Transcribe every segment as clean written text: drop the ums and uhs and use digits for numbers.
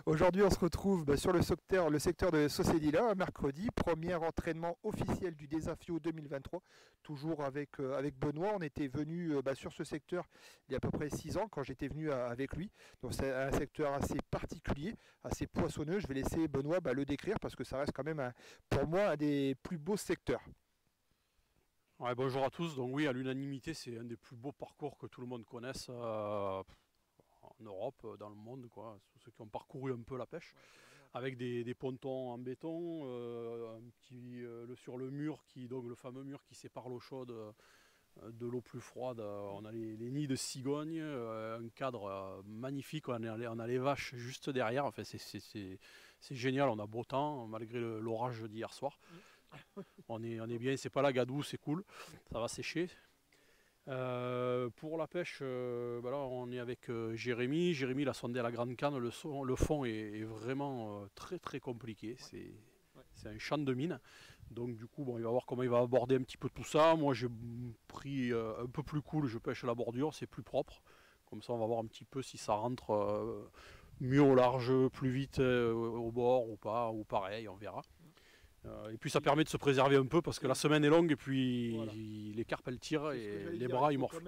Aujourd'hui, on se retrouve sur le secteur de Socédila, mercredi, premier entraînement officiel du Desafio 2023, toujours avec Benoît. On était venu sur ce secteur il y a à peu près 6 ans quand j'étais venu avec lui. Donc c'est un secteur assez particulier, assez poissonneux. Je vais laisser Benoît le décrire parce que ça reste quand même pour moi un des plus beaux secteurs. Ouais, bonjour à tous. Donc oui, à l'unanimité, c'est un des plus beaux parcours que tout le monde connaisse en Europe, dans le monde, quoi. Ceux qui ont parcouru un peu la pêche, avec des pontons en béton, sur le mur donc le fameux mur qui sépare l'eau chaude de l'eau plus froide. On a les nids de cigogne, un cadre magnifique. On a les vaches juste derrière. Enfin, c'est génial. On a beau temps malgré l'orage d'hier soir. On est bien, c'est pas la gadoue, c'est cool, ça va sécher. Pour la pêche, là on est avec Jérémy. Jérémy il a sondé à la grande canne, le fond est vraiment très très compliqué, c'est un champ de mine. Donc du coup il va voir comment il va aborder un petit peu tout ça. Moi j'ai pris un peu plus cool, je pêche la bordure, c'est plus propre. Comme ça on va voir un petit peu si ça rentre mieux au large, plus vite au bord ou pas, ou pareil, on verra. Et puis ça permet de se préserver un peu parce que la semaine est longue et puis voilà. Les carpes elles tirent et les bras ils morflent.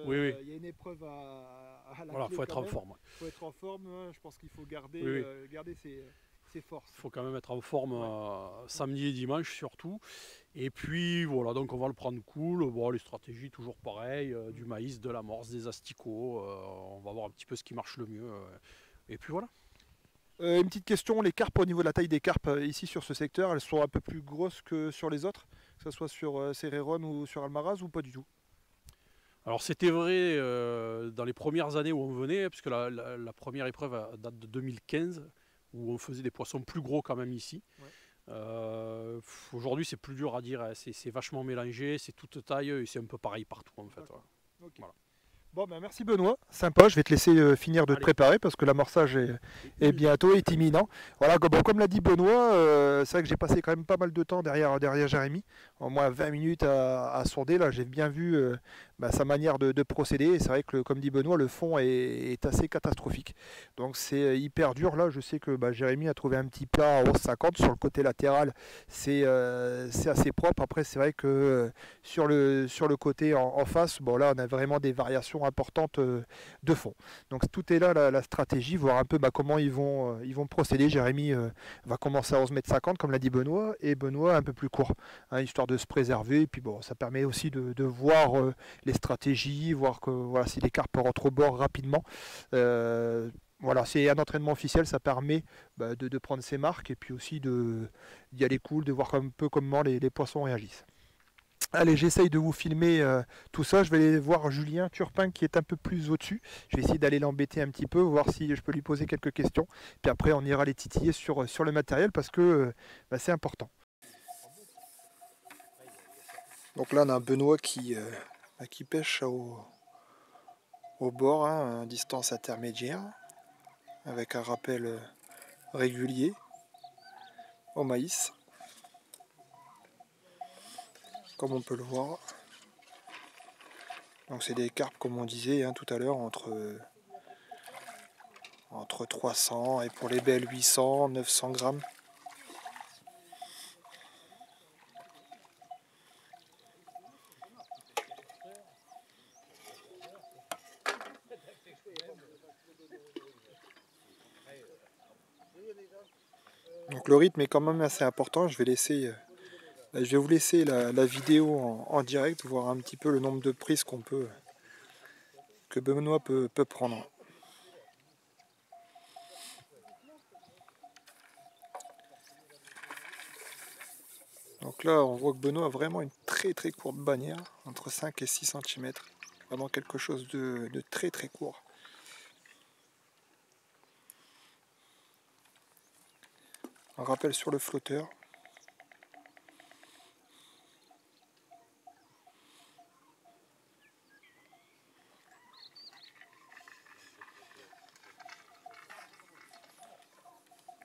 Oui. Il y a une épreuve à la voilà, clé. Il faut être en forme. Il faut être en forme, je pense qu'il faut garder, garder ses forces. Il faut quand même être en forme samedi et dimanche surtout. Et puis voilà, donc on va le prendre cool. Bon, les stratégies toujours pareilles, du maïs, de l'amorce, des asticots. On va voir un petit peu ce qui marche le mieux. Et puis voilà. Une petite question, les carpes au niveau de la taille des carpes ici sur ce secteur, elles sont un peu plus grosses que sur les autres, que ce soit sur Céréron ou sur Almaraz ou pas du tout? Alors c'était vrai dans les premières années où on venait, puisque la première épreuve date de 2015, où on faisait des poissons plus gros quand même ici. Ouais. Aujourd'hui c'est plus dur à dire, hein. C'est vachement mélangé, c'est toute taille et c'est un peu pareil partout en fait. Okay. Voilà. Bon, merci Benoît, sympa, je vais te laisser finir de te préparer parce que l'amorçage est bientôt, est imminent. Voilà, comme l'a dit Benoît, c'est vrai que j'ai passé quand même pas mal de temps derrière Jérémy, au moins 20 minutes à sonder. Là, j'ai bien vu sa manière de procéder et c'est vrai que, comme dit Benoît, le fond est assez catastrophique. Donc c'est hyper dur. Là, je sais que Jérémy a trouvé un petit plat à 11,50 sur le côté latéral, c'est assez propre. Après, c'est vrai que sur le côté en face, là, on a vraiment des variations importante de fond. Donc tout est là la stratégie, voir un peu comment ils vont procéder. Jérémy va commencer à 11,50 m comme l'a dit Benoît, et Benoît un peu plus court, hein, histoire de se préserver. Et puis ça permet aussi de voir les stratégies, voir que si les carpes rentrent au bord rapidement. Voilà, c'est un entraînement officiel, ça permet de prendre ses marques et puis aussi d'y aller cool, de voir un peu comment les poissons réagissent. Allez, j'essaye de vous filmer tout ça. Je vais aller voir Julien Turpin qui est un peu plus au-dessus. Je vais essayer d'aller l'embêter un petit peu, voir si je peux lui poser quelques questions. Puis après, on ira les titiller sur le matériel parce que c'est important. Donc là, on a Benoît qui pêche au bord, hein, à distance intermédiaire, avec un rappel régulier au maïs. Comme on peut le voir. Donc c'est des carpes comme on disait hein, tout à l'heure entre 300 et pour les belles 800, 900 grammes. Donc le rythme est quand même assez important. Je vais vous laisser la vidéo en direct, voir un petit peu le nombre de prises que Benoît peut prendre. Donc là, on voit que Benoît a vraiment une très très courte bannière, entre 5 et 6 cm. Vraiment quelque chose de très très court. Un rappel sur le flotteur.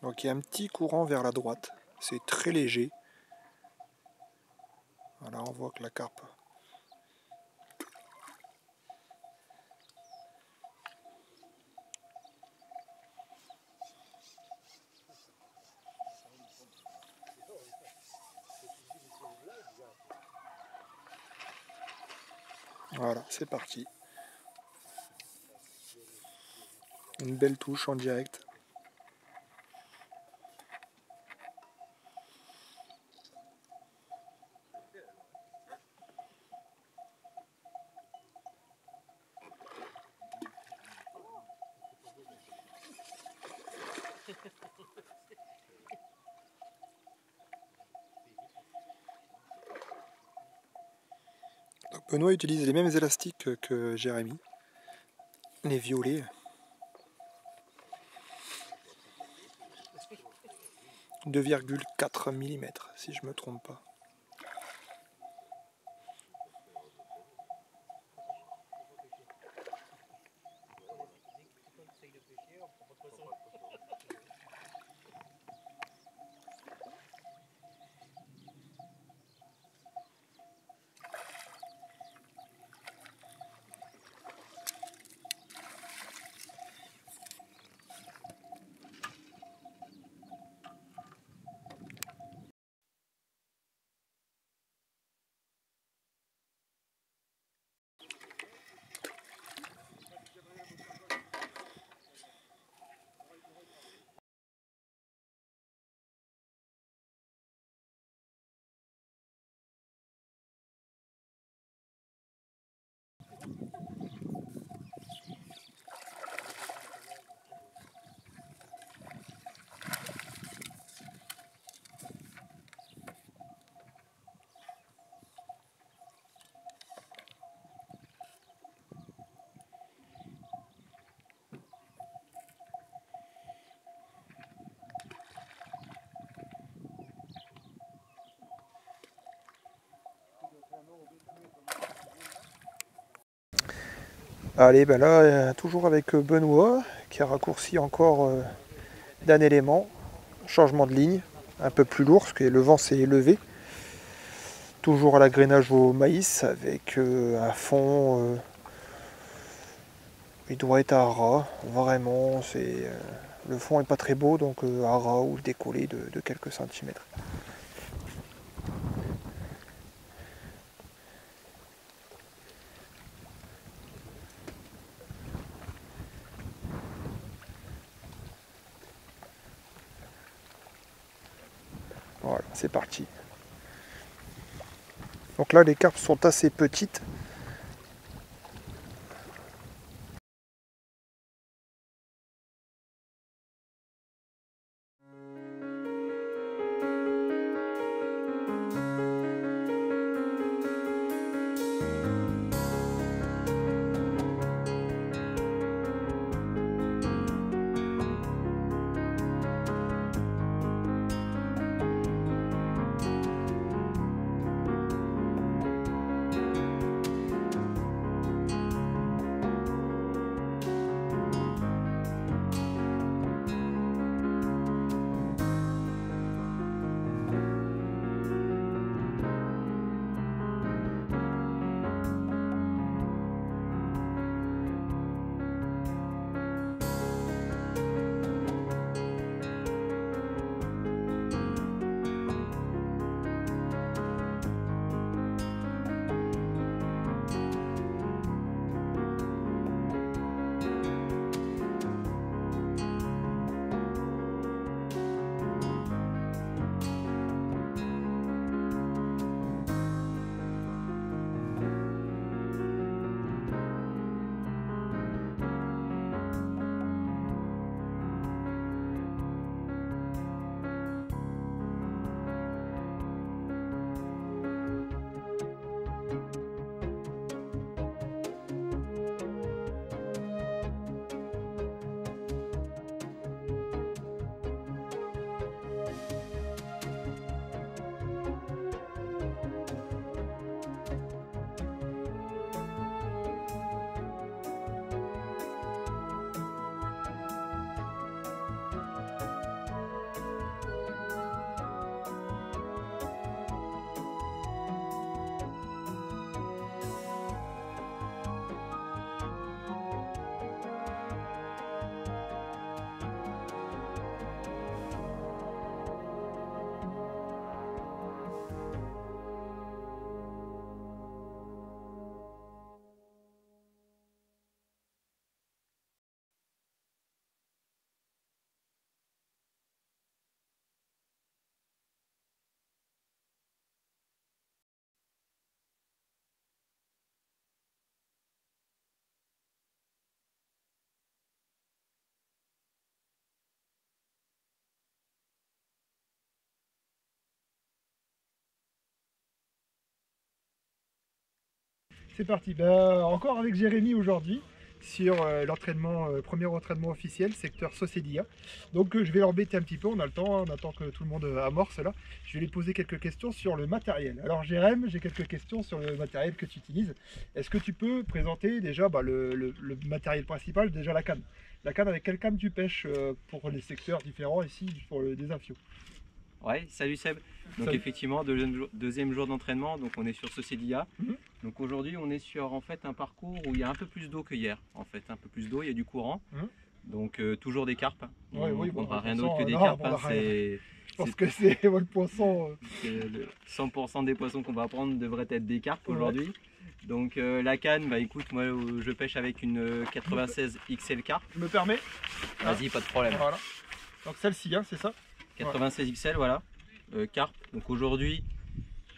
Donc il y a un petit courant vers la droite. C'est très léger. Voilà, on voit que la carpe. Voilà, c'est parti. Une belle touche en direct. Donc Benoît utilise les mêmes élastiques que Jérémy. Les violets. 2,4 mm si je me trompe pas. Allez, ben là, toujours avec Benoît, qui a raccourci encore d'un élément. Changement de ligne, un peu plus lourd, parce que le vent s'est levé. Toujours à l'agrainage au maïs, avec un fond, il doit être à ras, vraiment, le fond est pas très beau, donc à ras ou décollé de quelques centimètres. Voilà, c'est parti. Donc là, les carpes sont assez petites. C'est parti. Ben, encore avec Jérémy aujourd'hui sur l'entraînement, premier entraînement officiel, secteur Sociedia. Donc je vais l'embêter un petit peu, on a le temps, hein, on attend que tout le monde amorce là. Je vais lui poser quelques questions sur le matériel. Alors Jérémy, j'ai quelques questions sur le matériel que tu utilises. Est-ce que tu peux présenter déjà le matériel principal, déjà la canne? La canne, avec quelle canne tu pêches pour les secteurs différents ici, pour des infios? Ouais, salut Seb. Donc Salut. effectivement, deuxième jour d'entraînement, donc on est sur Sociedia. Donc aujourd'hui on est sur en fait un parcours où il y a un peu plus d'eau que hier. En fait, un peu plus d'eau, il y a du courant. Donc toujours des carpes. Ouais, On oui, ne bon, prendra rien de toute d'autre que façon, des non, carpes. on prendra rien. C'est Je pense que c'est le poisson. le 100% des poissons qu'on va prendre devraient être des carpes Ouais. aujourd'hui. Donc la canne, bah écoute, moi je pêche avec une 96 XL carpe. Je me permets. Vas-y, pas de problème. Voilà. Donc celle-ci, hein, c'est ça? 96 XL, voilà. Carpe. Donc aujourd'hui,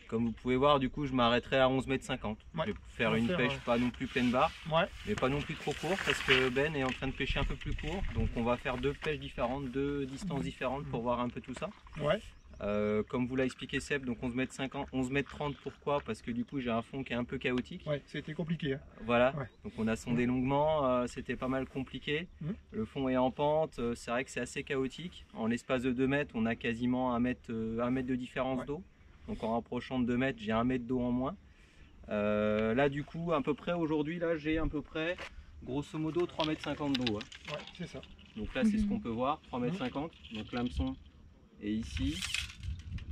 comme vous pouvez voir, du coup je m'arrêterai à 11,50 m. Ouais. Je vais faire On va une faire, pêche pas non plus pleine barre, Ouais. mais pas non plus trop court parce que Ben est en train de pêcher un peu plus court. Donc on va faire deux pêches différentes, deux distances différentes pour voir un peu tout ça. Ouais. Comme vous l'a expliqué Seb, donc 11,50 m, 11,30 m, pourquoi? Parce que du coup j'ai un fond qui est un peu chaotique. Ouais, c'était compliqué. Hein. Voilà, Ouais. donc on a sondé longuement, c'était pas mal compliqué. Le fond est en pente, c'est vrai que c'est assez chaotique. En l'espace de 2 mètres, on a quasiment 1 mètre de différence d'eau. Donc en rapprochant de 2 mètres, j'ai 1 mètre d'eau en moins. Là du coup, à peu près aujourd'hui, là j'ai à peu près, grosso modo, 3,50 m d'eau. Hein. Ouais, c'est ça. Donc là c'est ce qu'on peut voir, 3,50 m. Donc l'hameçon est ici.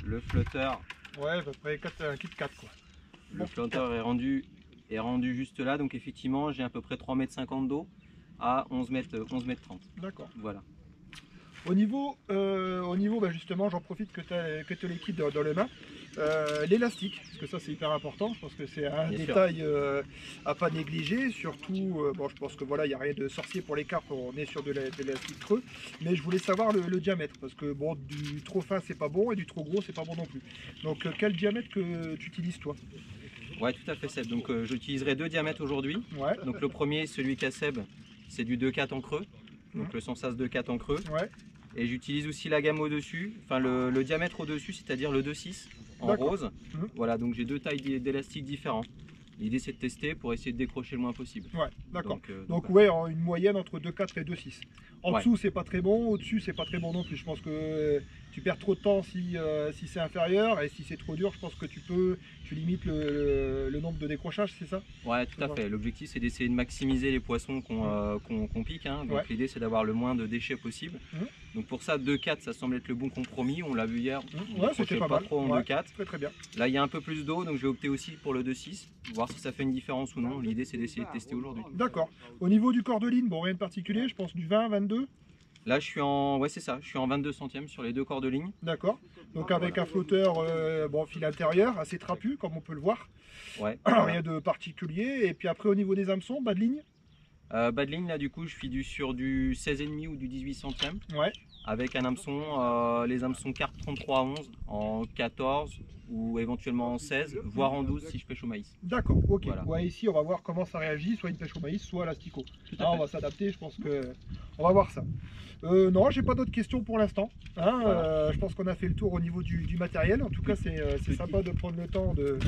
Le flotteur, Ouais, à peu près un kit 4 quoi. le flotteur est rendu juste là. Donc effectivement, j'ai à peu près 3,50 m d'eau à 11 mètres 30. D'accord. Voilà. Au niveau bah, justement, j'en profite que tu as l'équipe dans les mains. L'élastique, parce que ça c'est hyper important, je pense que c'est un Bien sûr. détail à pas négliger, surtout, bon je pense que voilà, il n'y a rien de sorcier pour les carpes, on est sur de l'élastique creux, mais je voulais savoir le diamètre, parce que bon, du trop fin c'est pas bon, et du trop gros c'est pas bon non plus. Donc quel diamètre que tu utilises toi? Ouais, tout à fait Seb. Donc j'utiliserai deux diamètres aujourd'hui. Ouais, Donc le premier, celui qu'a Seb, c'est du 2,4 en creux. Donc le Sensas 2,4 en creux. ouais, Et j'utilise aussi la gamme au-dessus, enfin le diamètre au-dessus, c'est-à-dire le 2,6 en D'accord. rose. Voilà, donc j'ai deux tailles d'élastique différents. L'idée c'est de tester pour essayer de décrocher le moins possible. ouais, d'accord. Donc voilà. ouais, une moyenne entre 2,4 et 2,6. En Ouais. dessous c'est pas très bon, au-dessus c'est pas très bon non plus. Je pense que tu perds trop de temps si c'est inférieur, et si c'est trop dur, je pense que tu limites le nombre de décrochages, c'est ça? Ouais, tout à fait. L'objectif c'est d'essayer de maximiser les poissons qu'on pique. Hein. Donc Ouais. l'idée c'est d'avoir le moins de déchets possible. Donc pour ça, 2,4 ça semble être le bon compromis. On l'a vu hier, on Ouais, décrochait c'était pas mal. trop en Ouais, 2,4. très très bien. Là il y a un peu plus d'eau, donc je vais opter aussi pour le 2,6, voir si ça fait une différence ou non. L'idée c'est d'essayer de tester aujourd'hui. D'accord. Au niveau du corps de ligne, bon rien de particulier, je pense du 20, 22. Là je suis en, ouais c'est ça, je suis en 22 centièmes sur les deux corps de ligne. D'accord. Donc avec un flotteur, bon, fil intérieur, assez trapu, comme on peut le voir. Ouais. Rien de particulier. Et puis après, au niveau des hameçons, bas de ligne. Bas de ligne là du coup je suis sur du 16,5 ou du 18 centièmes Ouais. avec un hameçon, les hameçons carpe 33 à 11 en 14 ou éventuellement en 16 voire en 12 si je pêche au maïs. D'accord, ok. Voilà. Ouais, ici, on va voir comment ça réagit, soit une pêche au maïs, soit à l'asticot. Tout à Là, on fait. va s'adapter, je pense que on va voir ça. Non, j'ai pas d'autres questions pour l'instant. Hein, Voilà. je pense qu'on a fait le tour au niveau du matériel. En tout cas, c'est sympa de prendre le temps de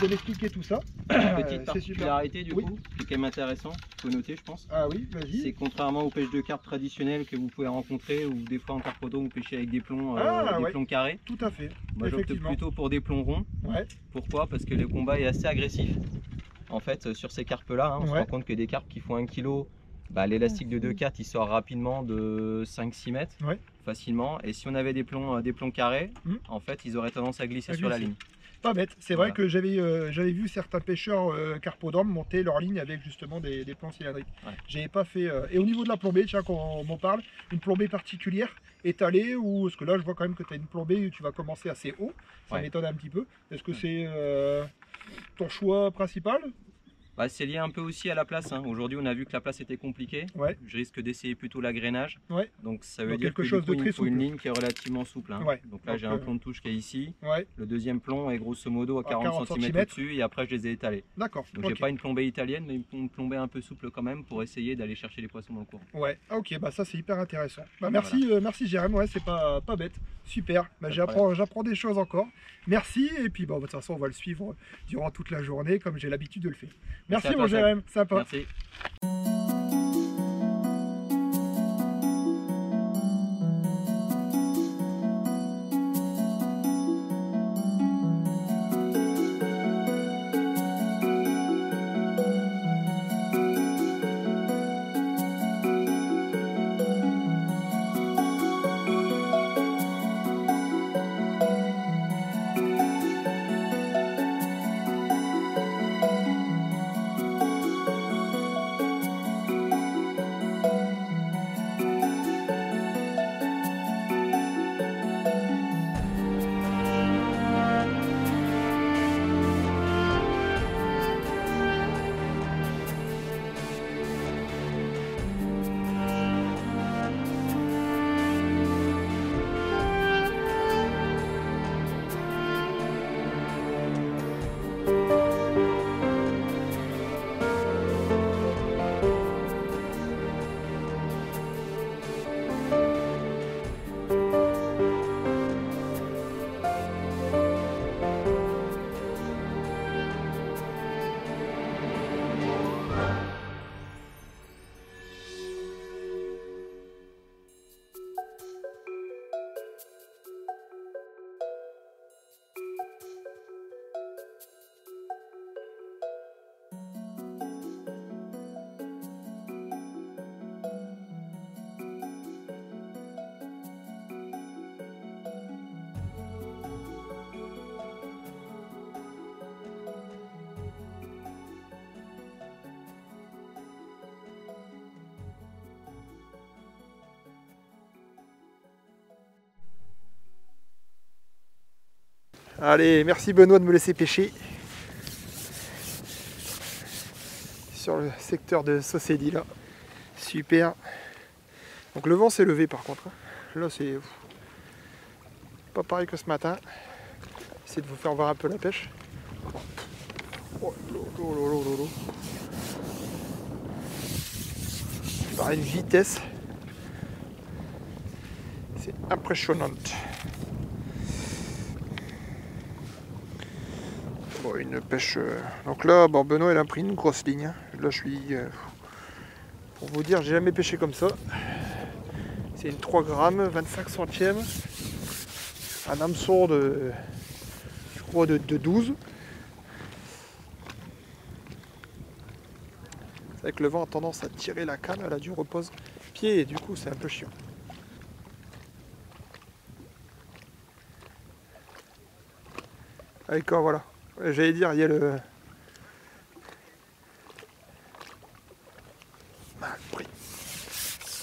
m'expliquer tout ça. Petite C'est super. particularité du Oui. coup, qui est quand même intéressant, il faut noter je pense. Ah oui, C'est vas-y. contrairement aux pêches de carpe traditionnelles que vous pouvez rencontrer ou des fois en carpodrome vous pêchez avec des plombs, Ouais. plombs carrés. Tout à fait. Moi j'opte Effectivement. plutôt pour des plombs ronds. Ouais. Pourquoi? Parce que le combat est assez agressif. En fait, sur ces carpes-là, hein, on se Ouais. rend compte que des carpes qui font 1 kg, bah, l'élastique de 2,4 il sort rapidement de 5-6 mètres Ouais. facilement. Et si on avait des plombs carrés, Mm. en fait, ils auraient tendance à glisser À sur la glisser. ligne. Pas bête. C'est vrai Voilà. que j'avais vu certains pêcheurs carpodromes monter leur ligne avec justement des plans cylindriques. Ouais. J'avais pas fait. Et au niveau de la plombée, tiens, qu'on m'en parle, une plombée particulière étalée, ou parce que là je vois quand même que tu as une plombée où tu vas commencer assez haut. Ça Ouais. m'étonne un petit peu. Est-ce que c'est ton choix principal? Bah, c'est lié un peu aussi à la place, hein. Aujourd'hui, on a vu que la place était compliquée. Ouais. Je risque d'essayer plutôt l'agrainage. Ouais. Donc ça veut Donc dire quelque que chose du coup, de il très me faut une souple. ligne qui est relativement souple, hein. Ouais. Donc là, Donc, j'ai un plomb de touche qui est ici. Ouais. Le deuxième plomb est grosso modo à 40 40 cm centimètres. au-dessus et après, je les ai étalés. D'accord. Donc Ok. j'ai pas une plombée italienne, mais une plombée un peu souple quand même pour essayer d'aller chercher les poissons dans le cours. Ouais, ok, bah ça c'est hyper intéressant. Bah merci, merci Jérém, ouais, c'est pas bête, super. Bah, j'apprends des choses encore. Merci, et puis bah, de toute façon on va le suivre durant toute la journée comme j'ai l'habitude de le faire. Merci mon Jérém, sympa. Merci. Allez, merci Benoît de me laisser pêcher sur le secteur de Socédy là. Super. Donc le vent s'est levé par contre. Là c'est pas pareil que ce matin. J'essaie de vous faire voir un peu la pêche. Oh, l'eau. Par une vitesse. C'est impressionnante. Bon, une pêche. Donc là, bon, Benoît il a pris une grosse ligne. Là je suis. Pour vous dire, j'ai jamais pêché comme ça. C'est une 3 grammes, 25 centièmes. Un hameçon de. Je crois de 12. C'est vrai que le vent a tendance à tirer la canne, elle a du repose-pied et du coup c'est un peu chiant. D'accord, voilà. J'allais dire, il y a le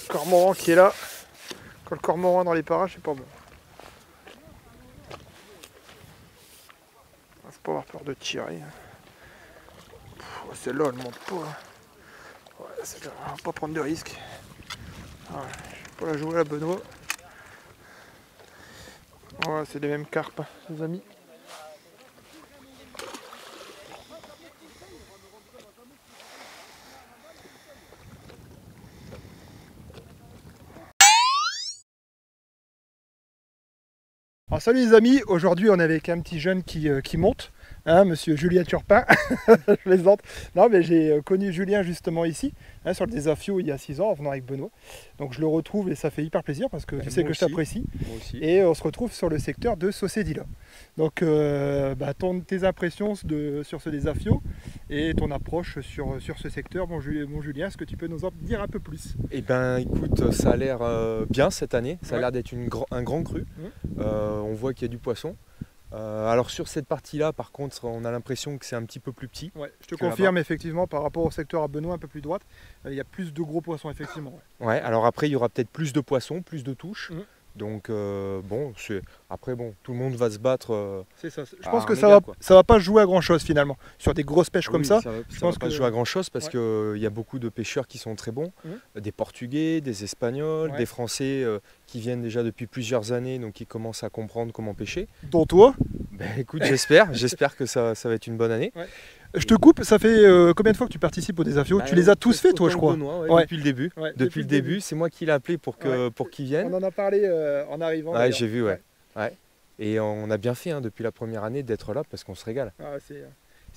cormoran qui est là. Quand le cormoran dans les parages, c'est pas bon. Faut pas avoir peur de tirer. Celle-là, elle monte pas. Ouais, celle-là, on va pas prendre de risques. Ouais, je vais pas la jouer à Benoît. Ouais, c'est les mêmes carpes, les amis. Alors salut les amis, aujourd'hui on est avec un petit jeune qui monte, hein, monsieur Julien Turpin, je plaisante. Non mais j'ai connu Julien justement ici, hein, sur le Desafio il y a 6 ans en venant avec Benoît. Donc je le retrouve et ça fait hyper plaisir parce que tu sais que je t'apprécie. Moi aussi. Et on se retrouve sur le secteur de Socédy là. Donc tes impressions sur ce Desafio et ton approche sur ce secteur, mon Julien, est-ce que tu peux nous en dire un peu plus? Eh ben écoute, ça a l'air bien cette année, ça a l'air d'être un grand cru. On voit qu'il y a du poisson. Alors sur cette partie-là, par contre, on a l'impression que c'est un petit peu plus petit. Ouais, je te confirme effectivement par rapport au secteur à Benoît un peu plus droite, il y a plus de gros poissons effectivement. Ouais, alors après il y aura peut-être plus de poissons, plus de touches. Donc bon, après bon, tout le monde va se battre. C'est ça. Je à pense que un ça égal, va, quoi. ça va pas jouer à grand chose finalement. Sur des grosses pêches comme Oui, ça, ça va, je ça va pense pas que jouer à grand chose parce Ouais. qu'il y a beaucoup de pêcheurs qui sont très bons, des Portugais, des Espagnols, Ouais. des Français qui viennent déjà depuis plusieurs années, donc qui commencent à comprendre comment pêcher. dont toi. Ben, écoute, j'espère que ça va être une bonne année. Je te coupe, ça fait combien de fois que tu participes aux Désafios? Tu les as tous faits toi, je crois. Benoît, ouais, Ouais. depuis le début. Ouais, Depuis le début, c'est moi qui l'ai appelé pour qu'il vienne. On en a parlé en arrivant. Ouais, d'ailleurs. j'ai vu, ouais. Et on a bien fait depuis la première année d'être là parce qu'on se régale. Ah,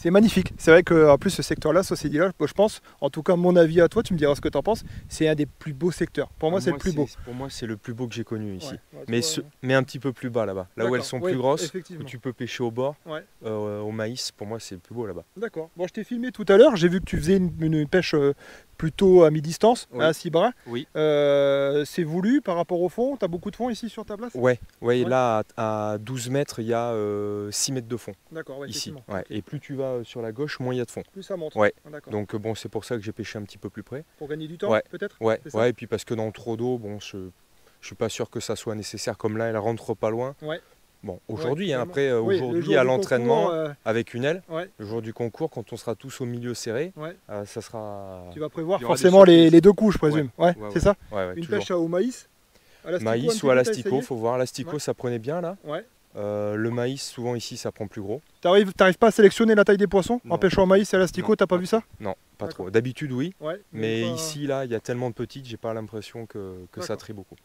c'est magnifique. C'est vrai qu'en plus ce secteur-là, Saucédilla, je pense, en tout cas mon avis à toi, tu me diras ce que tu en penses, c'est un des plus beaux secteurs. Pour moi, c'est le plus beau. Pour moi, c'est le plus beau que j'ai connu ici. Ouais, Mais, toi, mais un petit peu plus bas là-bas. Là où elles d'accord. sont Oui, plus grosses, où effectivement. tu peux pêcher au bord, Ouais. au maïs, pour moi c'est le plus beau là-bas. D'accord. Bon, je t'ai filmé tout à l'heure, j'ai vu que tu faisais une pêche plutôt à mi-distance, Oui. à 6 bras. Oui. C'est voulu par rapport au fond? Tu as beaucoup de fond ici sur ta place? Ouais, Ouais. là à 12 mètres, il y a 6 mètres de fond D'accord, ouais, ici. effectivement. Ouais. Et plus tu vas sur la gauche, moins il y a de fond. Plus ça monte. Ouais. Ah, d'accord. Donc bon, c'est pour ça que j'ai pêché un petit peu plus près. Pour gagner du temps, Ouais. peut-être? Ouais, C'est ça ouais, et puis parce que dans trop d'eau, bon, je suis pas sûr que ça soit nécessaire. Comme là, elle rentre pas loin. Ouais. Bon, aujourd'hui, Ouais, après, Oui, le aujourd'hui jour à du l'entraînement, concours, avec une aile, ouais, le jour du concours, quand on sera tous au milieu serré, ouais. ça sera. Tu vas prévoir il y aura des forcément les surprises. deux coups, je présume. Ouais, Ouais, c'est ça? Ouais, Une toujours. pêche au maïs? À l'asticot, un Maïs petit ou à peu, t'as l'asticot, essayé? faut voir. L'asticot, Ouais. ça prenait bien là. Ouais. Le maïs, souvent ici, ça prend plus gros. T'arrives pas à sélectionner la taille des poissons en Non. pêchant au maïs et à l'asticot? Non, T'as pas vu ça? Non, pas D'accord. trop. D'habitude, oui. Ouais. Mais pas- ici, là, il y a tellement de petites, j'ai pas l'impression que ça D'accord. trie beaucoup.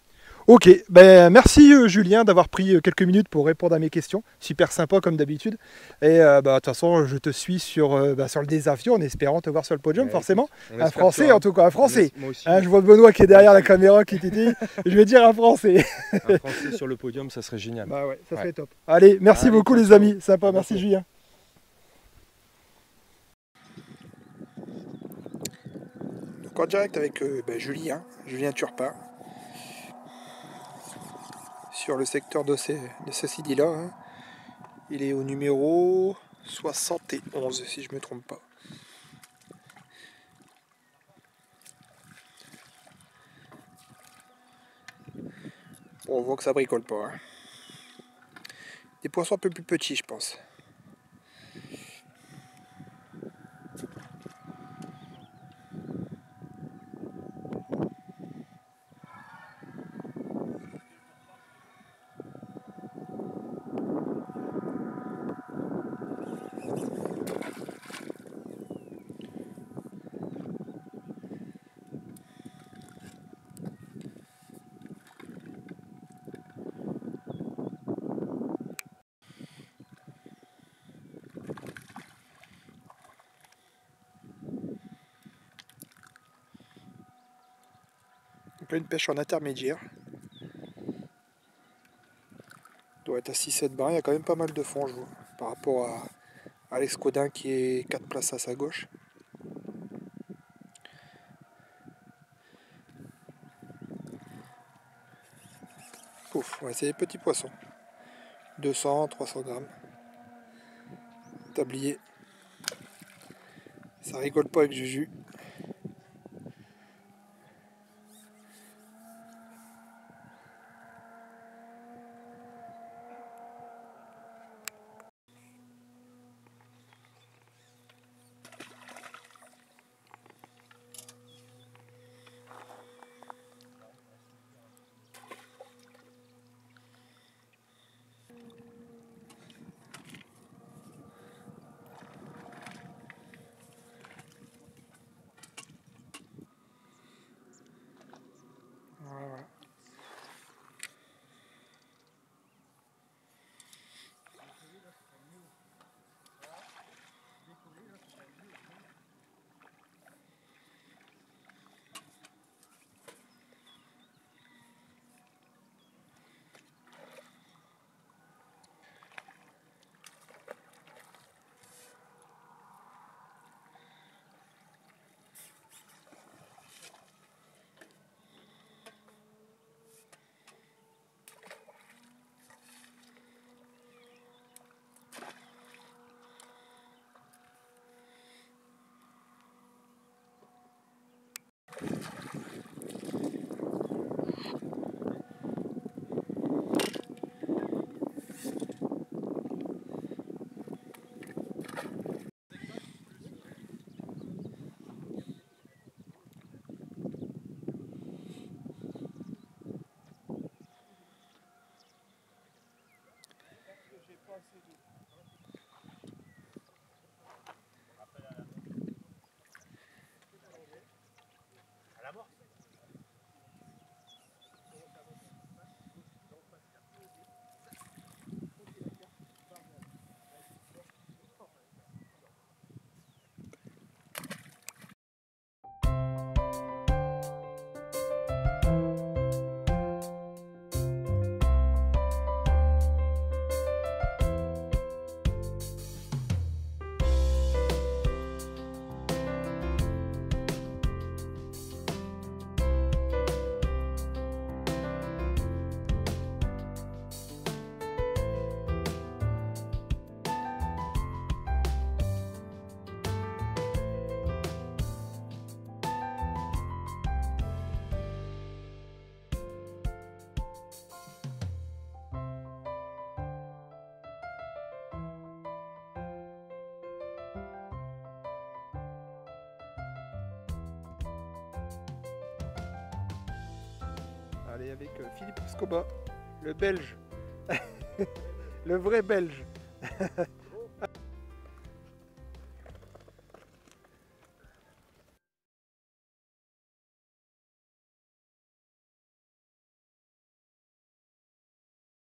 Ok, ben merci Julien d'avoir pris quelques minutes pour répondre à mes questions. Super sympa comme d'habitude. Et de toute façon, je te suis sur le Désafio en espérant te voir sur le podium, Ouais, forcément. On Un espère Français, toi. en tout cas, un Français. Moi aussi. Hein, je vois Benoît qui est derrière la caméra qui titille. Je vais dire un Français. Un Français sur le podium, ça serait génial. Bah ouais, ça Ouais. serait top. Allez, merci Allez, beaucoup ciao, les ciao. amis. Sympa, À merci bientôt. Julien. Donc en direct avec Julien Turpin. Sur le secteur de Saucédilla. Hein. Il est au numéro 71, si je ne me trompe pas. Bon, on voit que ça bricole pas. Hein. Des poissons un peu plus petits, je pense. Donc là, une pêche en intermédiaire. Doit être à 6-7 bras, il y a quand même pas mal de fond, je vois, par rapport à Alex Codin qui est 4 places à sa gauche. Pouf, ouais, c'est des petits poissons. 200, 300 grammes. Tablier. Ça rigole pas avec Juju. avec Philippe Scoba, le belge, le vrai belge.